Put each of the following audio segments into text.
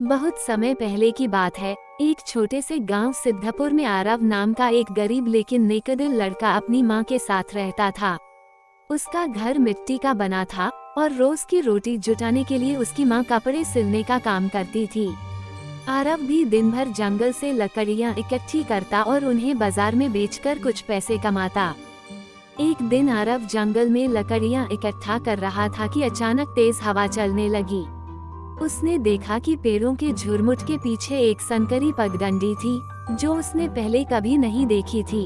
बहुत समय पहले की बात है। एक छोटे से गांव सिद्धपुर में आरव नाम का एक गरीब लेकिन नेकदिल लड़का अपनी मां के साथ रहता था। उसका घर मिट्टी का बना था और रोज की रोटी जुटाने के लिए उसकी मां कपड़े सिलने का काम करती थी। आरव भी दिन भर जंगल से लकड़ियां इकट्ठी करता और उन्हें बाजार में बेचकर कुछ पैसे कमाता। एक दिन आरव जंगल में लकड़ियां इकट्ठा कर रहा था कि अचानक तेज हवा चलने लगी। उसने देखा कि पेड़ों के झुरमुट के पीछे एक संकरी पगडंडी थी, जो उसने पहले कभी नहीं देखी थी।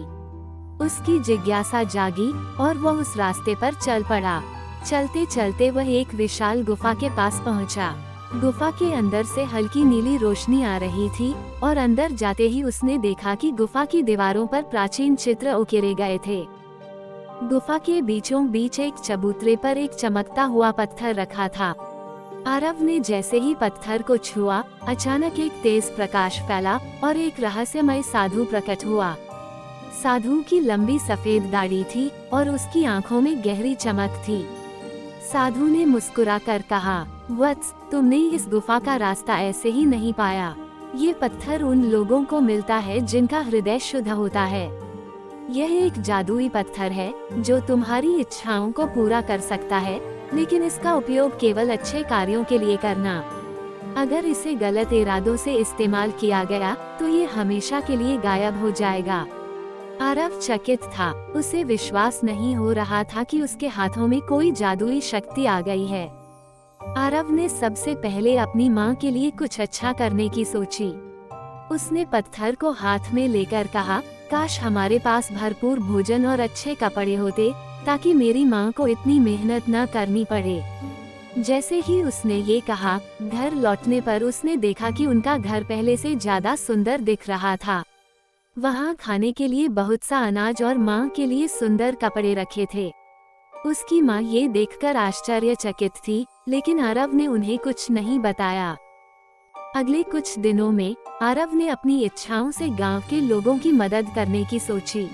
उसकी जिज्ञासा जागी और वह उस रास्ते पर चल पड़ा। चलते चलते वह एक विशाल गुफा के पास पहुंचा। गुफा के अंदर से हल्की नीली रोशनी आ रही थी और अंदर जाते ही उसने देखा कि गुफा की दीवारों पर प्राचीन चित्र उकेरे गए थे। गुफा के बीचों बीच एक चबूतरे पर एक चमकता हुआ पत्थर रखा था। आरव ने जैसे ही पत्थर को छुआ, अचानक एक तेज प्रकाश फैला और एक रहस्यमय साधु प्रकट हुआ। साधु की लंबी सफेद दाढ़ी थी और उसकी आंखों में गहरी चमक थी। साधु ने मुस्कुराकर कहा, वत्स, तुमने इस गुफा का रास्ता ऐसे ही नहीं पाया। ये पत्थर उन लोगों को मिलता है जिनका हृदय शुद्ध होता है। यह एक जादुई पत्थर है जो तुम्हारी इच्छाओं को पूरा कर सकता है, लेकिन इसका उपयोग केवल अच्छे कार्यों के लिए करना। अगर इसे गलत इरादों से इस्तेमाल किया गया तो ये हमेशा के लिए गायब हो जाएगा। आरव चकित था। उसे विश्वास नहीं हो रहा था कि उसके हाथों में कोई जादुई शक्ति आ गई है। आरव ने सबसे पहले अपनी माँ के लिए कुछ अच्छा करने की सोची। उसने पत्थर को हाथ में लेकर कहा, काश हमारे पास भरपूर भोजन और अच्छे कपड़े होते, ताकि मेरी माँ को इतनी मेहनत न करनी पड़े। जैसे ही उसने ये कहा, घर लौटने पर उसने देखा कि उनका घर पहले से ज्यादा सुंदर दिख रहा था। वहाँ खाने के लिए बहुत सा अनाज और माँ के लिए सुंदर कपड़े रखे थे। उसकी माँ ये देखकर आश्चर्यचकित थी, लेकिन आरव ने उन्हें कुछ नहीं बताया। अगले कुछ दिनों में आरव ने अपनी इच्छाओं से गांव के लोगों की मदद करने की सोची।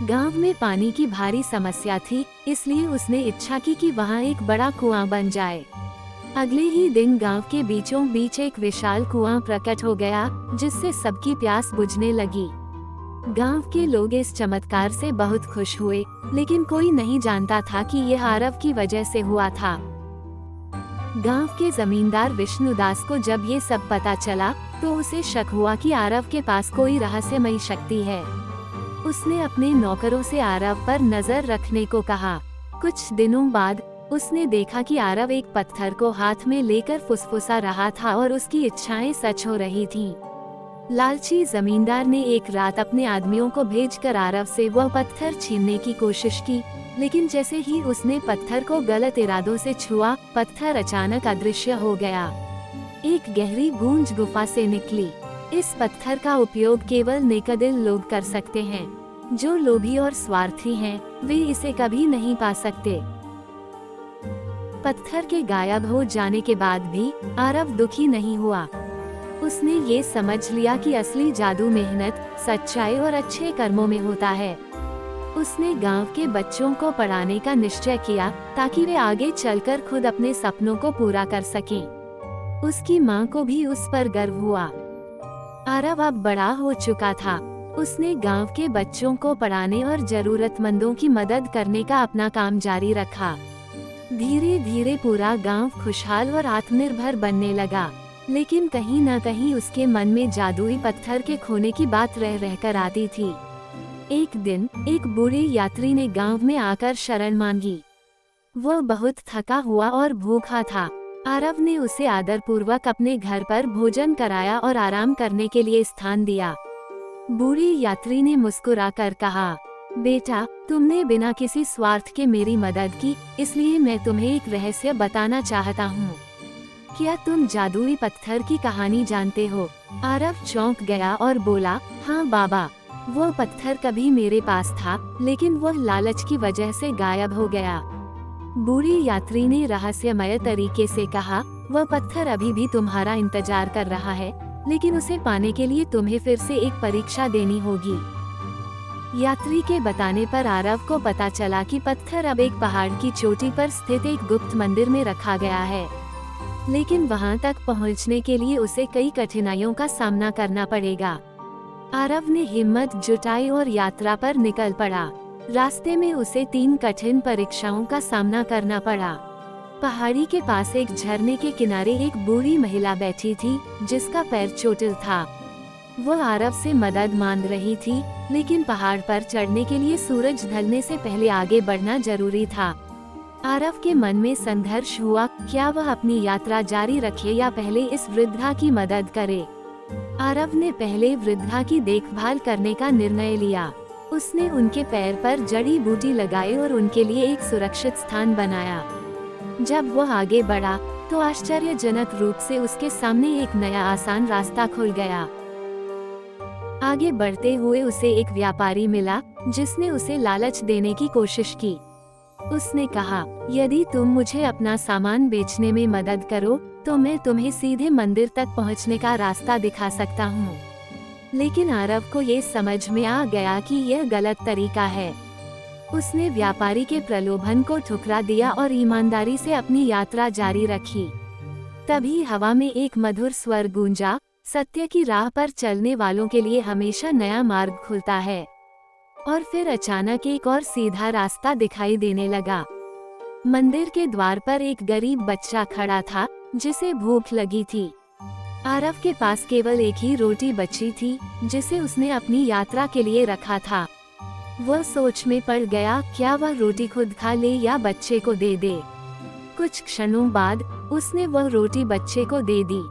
गांव में पानी की भारी समस्या थी, इसलिए उसने इच्छा की कि वहां एक बड़ा कुआं बन जाए। अगले ही दिन गांव के बीचों बीच एक विशाल कुआं प्रकट हो गया, जिससे सबकी प्यास बुझने लगी। गांव के लोग इस चमत्कार से बहुत खुश हुए, लेकिन कोई नहीं जानता था कि यह आरव की वजह से हुआ था। गांव के जमींदार विष्णुदास को जब ये सब पता चला, तो उसे शक हुआ कि आरव के पास कोई रहस्यमयी शक्ति है। उसने अपने नौकरों से आरव पर नजर रखने को कहा। कुछ दिनों बाद उसने देखा कि आरव एक पत्थर को हाथ में लेकर फुसफुसा रहा था और उसकी इच्छाएं सच हो रही थीं। लालची जमींदार ने एक रात अपने आदमियों को भेजकर आरव से वह पत्थर छीनने की कोशिश की, लेकिन जैसे ही उसने पत्थर को गलत इरादों से छुआ, पत्थर अचानक अदृश्य हो गया। एक गहरी गूंज गुफा से निकली। इस पत्थर का उपयोग केवल नेकदिल लोग कर सकते हैं। जो लोभी और स्वार्थी हैं, वे इसे कभी नहीं पा सकते। पत्थर के गायब हो जाने के बाद भी आरव दुखी नहीं हुआ। उसने ये समझ लिया कि असली जादू मेहनत, सच्चाई और अच्छे कर्मों में होता है। उसने गांव के बच्चों को पढ़ाने का निश्चय किया, ताकि वे आगे चलकर खुद अपने सपनों को पूरा कर सकें। उसकी माँ को भी उस पर गर्व हुआ। आरव अब बड़ा हो चुका था। उसने गांव के बच्चों को पढ़ाने और जरूरतमंदों की मदद करने का अपना काम जारी रखा। धीरे धीरे पूरा गांव खुशहाल और आत्मनिर्भर बनने लगा, लेकिन कहीं न कहीं उसके मन में जादुई पत्थर के खोने की बात रह रहकर आती थी। एक दिन एक बूढ़े यात्री ने गांव में आकर शरण मांगी। वह बहुत थका हुआ और भूखा था। आरव ने उसे आदरपूर्वक अपने घर पर भोजन कराया और आराम करने के लिए स्थान दिया। बूढ़े यात्री ने मुस्कुराकर कहा, बेटा, तुमने बिना किसी स्वार्थ के मेरी मदद की, इसलिए मैं तुम्हें एक रहस्य बताना चाहता हूँ। क्या तुम जादुई पत्थर की कहानी जानते हो? आरव चौंक गया और बोला, हाँ बाबा, वो पत्थर कभी मेरे पास था, लेकिन वह लालच की वजह से गायब हो गया। बूढ़े यात्री ने रहस्यमय तरीके से कहा, वह पत्थर अभी भी तुम्हारा इंतजार कर रहा है, लेकिन उसे पाने के लिए तुम्हें फिर से एक परीक्षा देनी होगी। यात्री के बताने पर आरव को पता चला कि पत्थर अब एक पहाड़ की चोटी पर स्थित एक गुप्त मंदिर में रखा गया है। लेकिन वहां तक पहुंचने के लिए उसे कई कठिनाइयों का सामना करना पड़ेगा। आरव ने हिम्मत जुटाई और यात्रा पर निकल पड़ा। रास्ते में उसे 3 कठिन परीक्षाओं का सामना करना पड़ा। पहाड़ी के पास एक झरने के किनारे एक बूढ़ी महिला बैठी थी, जिसका पैर चोटिल था। वह आरव से मदद मांग रही थी, लेकिन पहाड़ पर चढ़ने के लिए सूरज ढलने से पहले आगे बढ़ना जरूरी था। आरव के मन में संघर्ष हुआ, क्या वह अपनी यात्रा जारी रखे या पहले इस वृद्धा की मदद करे। आरव ने पहले वृद्धा की देखभाल करने का निर्णय लिया। उसने उनके पैर पर जड़ी बूटी लगाई और उनके लिए एक सुरक्षित स्थान बनाया। जब वह आगे बढ़ा तो आश्चर्यजनक रूप से उसके सामने एक नया आसान रास्ता खुल गया। आगे बढ़ते हुए उसे एक व्यापारी मिला, जिसने उसे लालच देने की कोशिश की। उसने कहा, यदि तुम मुझे अपना सामान बेचने में मदद करो तो मैं तुम्हें सीधे मंदिर तक पहुंचने का रास्ता दिखा सकता हूं। लेकिन आरव को ये समझ में आ गया कि यह गलत तरीका है। उसने व्यापारी के प्रलोभन को ठुकरा दिया और ईमानदारी से अपनी यात्रा जारी रखी। तभी हवा में एक मधुर स्वर गूंजा, सत्य की राह पर चलने वालों के लिए हमेशा नया मार्ग खुलता है। और फिर अचानक एक और सीधा रास्ता दिखाई देने लगा। मंदिर के द्वार पर एक गरीब बच्चा खड़ा था, जिसे भूख लगी थी। आरव के पास केवल एक ही रोटी बची थी, जिसे उसने अपनी यात्रा के लिए रखा था। वह सोच में पड़ गया, क्या वह रोटी खुद खा ले या बच्चे को दे दे। कुछ क्षणों बाद उसने वह रोटी बच्चे को दे दी।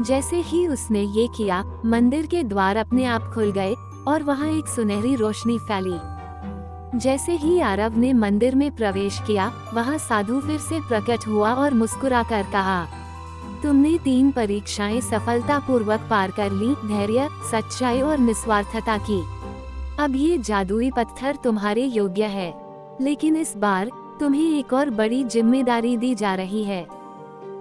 जैसे ही उसने ये किया, मंदिर के द्वार अपने आप खुल गए और वहां एक सुनहरी रोशनी फैली। जैसे ही आरव ने मंदिर में प्रवेश किया, वहां साधु फिर से प्रकट हुआ और मुस्कुराकर कहा, तुमने 3 परीक्षाएं सफलतापूर्वक पार कर ली, धैर्य, सच्चाई और निस्वार्थता की। अब ये जादुई पत्थर तुम्हारे योग्य है, लेकिन इस बार तुम्हें एक और बड़ी जिम्मेदारी दी जा रही है।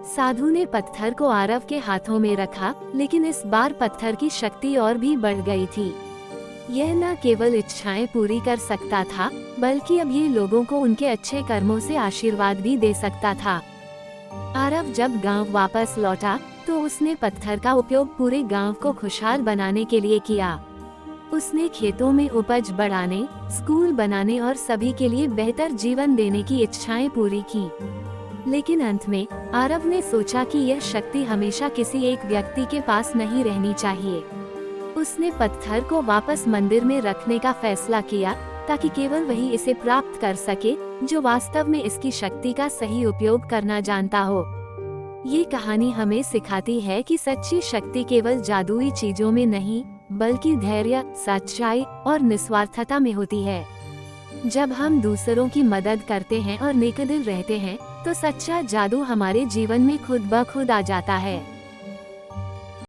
साधु ने पत्थर को आरव के हाथों में रखा, लेकिन इस बार पत्थर की शक्ति और भी बढ़ गई थी। यह न केवल इच्छाएं पूरी कर सकता था, बल्कि अब ये लोगों को उनके अच्छे कर्मों से आशीर्वाद भी दे सकता था। आरव जब गांव वापस लौटा तो उसने पत्थर का उपयोग पूरे गांव को खुशहाल बनाने के लिए किया। उसने खेतों में उपज बढ़ाने, स्कूल बनाने और सभी के लिए बेहतर जीवन देने की इच्छाएं पूरी की। लेकिन अंत में आरव ने सोचा कि यह शक्ति हमेशा किसी एक व्यक्ति के पास नहीं रहनी चाहिए। उसने पत्थर को वापस मंदिर में रखने का फैसला किया, ताकि केवल वही इसे प्राप्त कर सके जो वास्तव में इसकी शक्ति का सही उपयोग करना जानता हो। ये कहानी हमें सिखाती है कि सच्ची शक्ति केवल जादुई चीजों में नहीं, बल्कि धैर्य, सच्चाई और निस्वार्थता में होती है। जब हम दूसरों की मदद करते हैं और नेकदिल रहते हैं, तो सच्चा जादू हमारे जीवन में खुद ब खुद आ जाता है।